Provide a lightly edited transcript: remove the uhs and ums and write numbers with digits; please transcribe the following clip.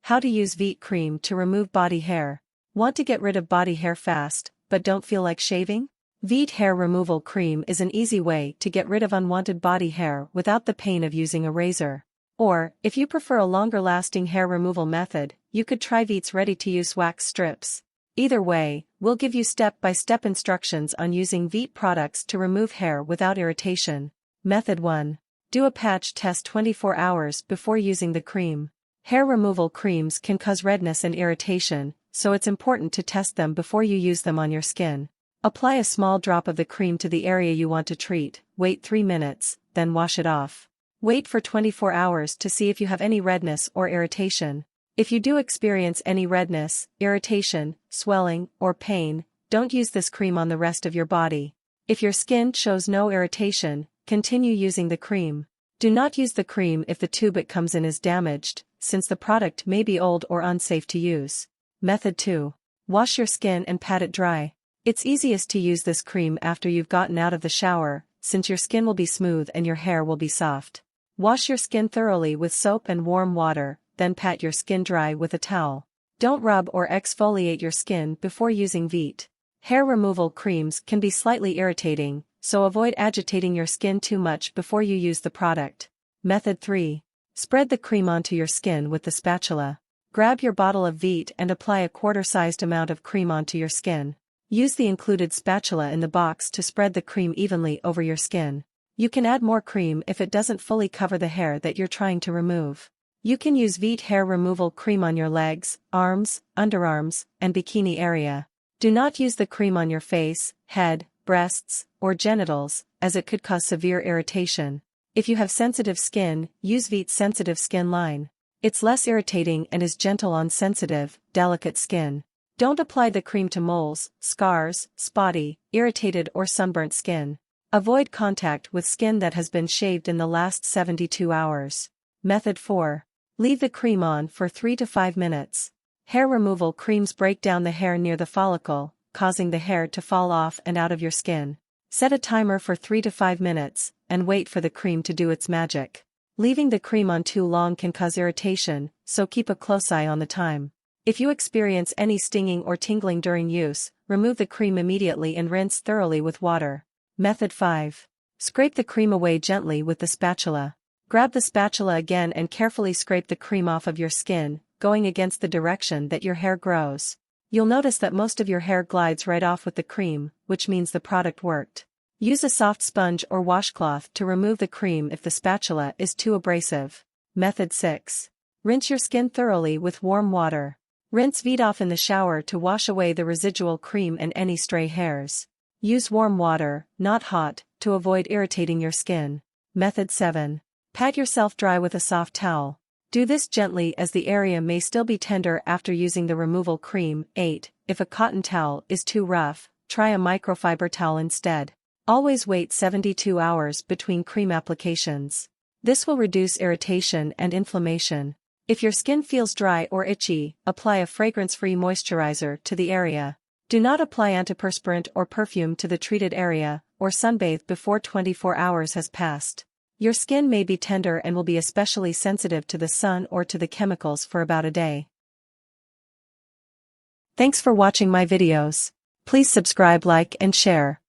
How to use Veet cream to remove body hair. Want to get rid of body hair fast, but don't feel like shaving? Veet hair removal cream is an easy way to get rid of unwanted body hair without the pain of using a razor. Or, if you prefer a longer-lasting hair removal method, you could try Veet's ready-to-use wax strips. Either way, we'll give you step-by-step instructions on using Veet products to remove hair without irritation. Method 1. Do a patch test 24 hours before using the cream. Hair removal creams can cause redness and irritation, so it's important to test them before you use them on your skin. Apply a small drop of the cream to the area you want to treat, wait 3 minutes, then wash it off. Wait for 24 hours to see if you have any redness or irritation. If you do experience any redness, irritation, swelling, or pain, don't use this cream on the rest of your body. If your skin shows no irritation, continue using the cream. Do not use the cream if the tube it comes in is damaged, since the product may be old or unsafe to use. Method 2. Wash your skin and pat it dry. It's easiest to use this cream after you've gotten out of the shower, since your skin will be smooth and your hair will be soft. Wash your skin thoroughly with soap and warm water, then pat your skin dry with a towel. Don't rub or exfoliate your skin before using Veet. Hair removal creams can be slightly irritating, so avoid agitating your skin too much before you use the product. Method 3. Spread the cream onto your skin with the spatula. Grab your bottle of Veet and apply a quarter-sized amount of cream onto your skin. Use the included spatula in the box to spread the cream evenly over your skin. You can add more cream if it doesn't fully cover the hair that you're trying to remove. You can use Veet hair removal cream on your legs, arms, underarms, and bikini area. Do not use the cream on your face, head, breasts, or genitals, as it could cause severe irritation. If you have sensitive skin, use Veet's sensitive skin line. It's less irritating and is gentle on sensitive, delicate skin. Don't apply the cream to moles, scars, spotty, irritated or sunburnt skin. Avoid contact with skin that has been shaved in the last 72 hours. Method 4. Leave the cream on for 3 to 5 minutes. Hair removal creams break down the hair near the follicle, causing the hair to fall off and out of your skin. Set a timer for 3 to 5 minutes, and wait for the cream to do its magic. Leaving the cream on too long can cause irritation, so keep a close eye on the time. If you experience any stinging or tingling during use, remove the cream immediately and rinse thoroughly with water. Method 5. Scrape the cream away gently with the spatula. Grab the spatula again and carefully scrape the cream off of your skin, going against the direction that your hair grows. You'll notice that most of your hair glides right off with the cream, which means the product worked. Use a soft sponge or washcloth to remove the cream if the spatula is too abrasive. Method 6. Rinse your skin thoroughly with warm water. Rinse Veet off in the shower to wash away the residual cream and any stray hairs. Use warm water, not hot, to avoid irritating your skin. Method 7. Pat yourself dry with a soft towel. Do this gently as the area may still be tender after using the removal cream. 8. If a cotton towel is too rough, try a microfiber towel instead. Always wait 72 hours between cream applications. This will reduce irritation and inflammation. If your skin feels dry or itchy, apply a fragrance-free moisturizer to the area. Do not apply antiperspirant or perfume to the treated area, or sunbathe before 24 hours has passed. Your skin may be tender and will be especially sensitive to the sun or to the chemicals for about a day. Thanks for watching my videos. Please subscribe, like, and share.